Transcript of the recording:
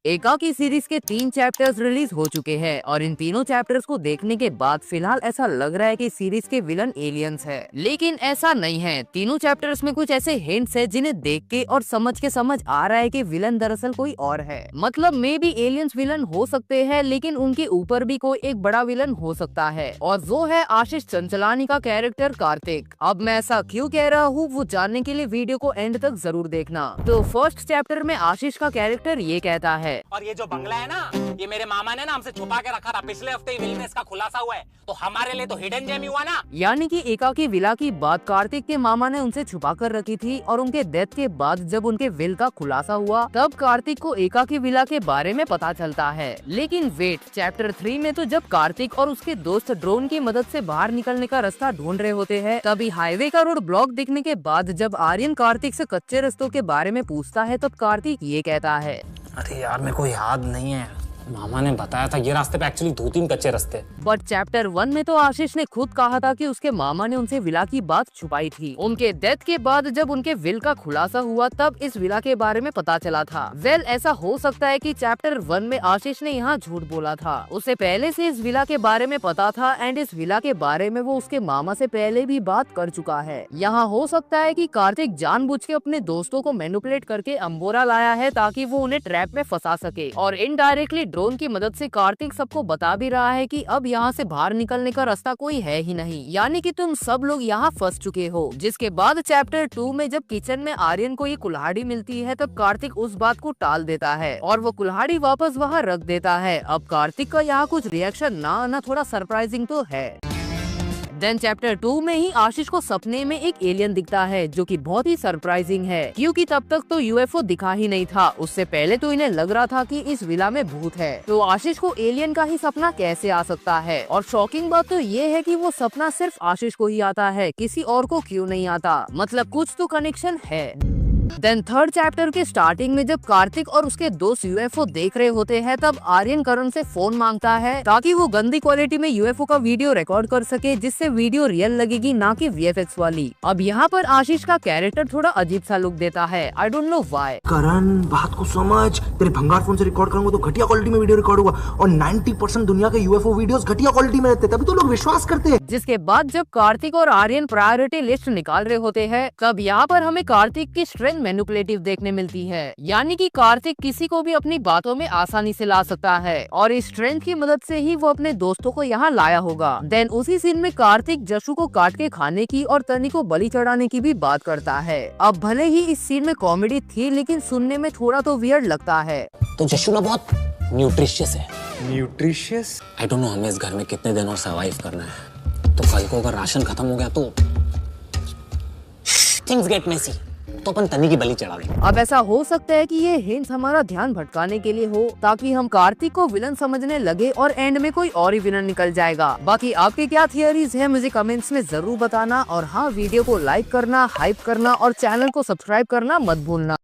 एकाकी सीरीज के 3 chapters release हो चुके हैं और इन तीनों चैप्टर्स को देखने के बाद फिलहाल ऐसा लग रहा है कि सीरीज के विलन एलियंस है, लेकिन ऐसा नहीं है। तीनों चैप्टर्स में कुछ ऐसे हिंट्स है जिन्हें देख के और समझ आ रहा है कि विलन दरअसल कोई और है। मतलब मे बी एलियंस विलन हो सकते हैं, लेकिन उनके ऊपर भी कोई एक बड़ा विलन हो सकता है, और वो है आशीष चंचलानी का कैरेक्टर कार्तिक। अब मैं ऐसा क्यों कह रहा हूँ वो जानने के लिए वीडियो को एंड तक जरूर देखना। तो फर्स्ट चैप्टर में आशीष का कैरेक्टर ये कहता है, और ये जो बंगला है ना, ये मेरे मामा ने ना हमसे छुपा के रखा था। पिछले हफ्ते ही विल में इसका खुलासा हुआ है, तो हमारे लिए तो हिडन जेम ही हुआ ना। यानी कि एकाकी विला की बात कार्तिक के मामा ने उनसे छुपा कर रखी थी, और उनके डेथ के बाद जब उनके विल का खुलासा हुआ तब कार्तिक को एकाकी विला के बारे में पता चलता है। लेकिन वेट, चैप्टर 3 में तो जब कार्तिक और उसके दोस्त ड्रोन की मदद से बाहर निकलने का रास्ता ढूंढ रहे होते हैं, तभी हाईवे का रोड ब्लॉक दिखने के बाद जब आर्यन कार्तिक से कच्चे रास्तों के बारे में पूछता है तब कार्तिक ये कहता है, अरे यार मेरे को याद नहीं है, मामा ने बताया था ये रास्ते पे एक्चुअली 2-3 कच्चे रास्ते। बट चैप्टर 1 में तो आशीष ने खुद कहा था कि उसके मामा ने उनसे विला की बात छुपाई थी। उनके डेथ के बाद जब उनके विल का खुलासा हुआ तब इस विला के बारे में पता चला था। वेल, ऐसा हो सकता है कि चैप्टर 1 में आशीष ने यहाँ झूठ बोला था, उसे पहले से इस विला के बारे में पता था एंड इस विला के बारे में वो उसके मामा से पहले भी बात कर चुका है। यहाँ हो सकता है कि कार्तिक जानबूझ के अपने दोस्तों को मैनिपुलेट करके अंबोरा लाया है ताकि वो उन्हें ट्रैप में फंसा सके, और इनडायरेक्टली ड्रोन की मदद से कार्तिक सबको बता भी रहा है कि अब यहाँ से बाहर निकलने का रास्ता कोई है ही नहीं, यानी कि तुम सब लोग यहाँ फंस चुके हो। जिसके बाद चैप्टर 2 में जब किचन में आर्यन को ये कुल्हाड़ी मिलती है तब कार्तिक उस बात को टाल देता है और वो कुल्हाड़ी वापस वहाँ रख देता है। अब कार्तिक का यहाँ कुछ रिएक्शन ना आना थोड़ा सरप्राइजिंग तो है। देन चैप्टर 2 में ही आशीष को सपने में एक एलियन दिखता है जो कि बहुत ही सरप्राइजिंग है, क्योंकि तब तक तो यूएफओ दिखा ही नहीं था। उससे पहले तो इन्हें लग रहा था कि इस विला में भूत है, तो आशीष को एलियन का ही सपना कैसे आ सकता है। और शॉकिंग बात तो ये है कि वो सपना सिर्फ आशीष को ही आता है, किसी और को क्यों नहीं आता। मतलब कुछ तो कनेक्शन है। देन थर्ड चैप्टर के स्टार्टिंग में जब कार्तिक और उसके दोस्त यूएफओ देख रहे होते हैं तब आर्यन करण से फोन मांगता है ताकि वो गंदी क्वालिटी में यूएफओ का वीडियो रिकॉर्ड कर सके, जिससे वीडियो रियल लगेगी ना कि वीएफएक्स वाली। अब यहाँ पर आशीष का कैरेक्टर थोड़ा अजीब सा लुक देता है, आई डोंट नो व्हाई। करण, बात को समझ, तेरे भंगार फोन से रिकॉर्ड करूंगा तो घटिया क्वालिटी में वीडियो रिकॉर्ड होगा, और 90% दुनिया के यूएफओ वीडियोस घटिया क्वालिटी में रहते हैं, तभी तो लोग विश्वास करते हैं। जिसके बाद जब कार्तिक और आर्यन प्रायोरिटी लिस्ट निकाल रहे होते हैं तब यहाँ पर हमें कार्तिक की स्ट्रेंथ मैनिपुलेटिव देखने मिलती है, यानी कि कार्तिक किसी को भी अपनी बातों में आसानी से ला सकता है, और इस स्ट्रेंथ की मदद से ही वो अपने दोस्तों को यहाँ लाया होगा। देन उसी सीन में कार्तिक जशु को काट के खाने की और तनी को बलि चढ़ाने की भी बात करता है। अब भले ही इस सीन में कॉमेडी थी, लेकिन सुनने में थोड़ा तो वियर्ड लगता है। तो जशु ना बहुत न्यूट्रिशियस है। न्यूट्रिशियस? आई डोंट नो हमें इस घर में कितने दिन और सर्वाइव करना है, तो कल को अगर राशन खत्म हो गया तो थिंग्स गेट मेसी, तो अपन तनी की बलि चढ़ा देंगे। अब ऐसा हो सकता है कि ये हिंट्स हमारा ध्यान भटकाने के लिए हो, ताकि हम कार्तिक को विलन समझने लगे और एंड में कोई और ही विलन निकल जाएगा। बाकी आपकी क्या थियरीज है मुझे कमेंट्स में जरूर बताना, और हाँ, वीडियो को लाइक करना, हाइप करना और चैनल को सब्सक्राइब करना मत भूलना।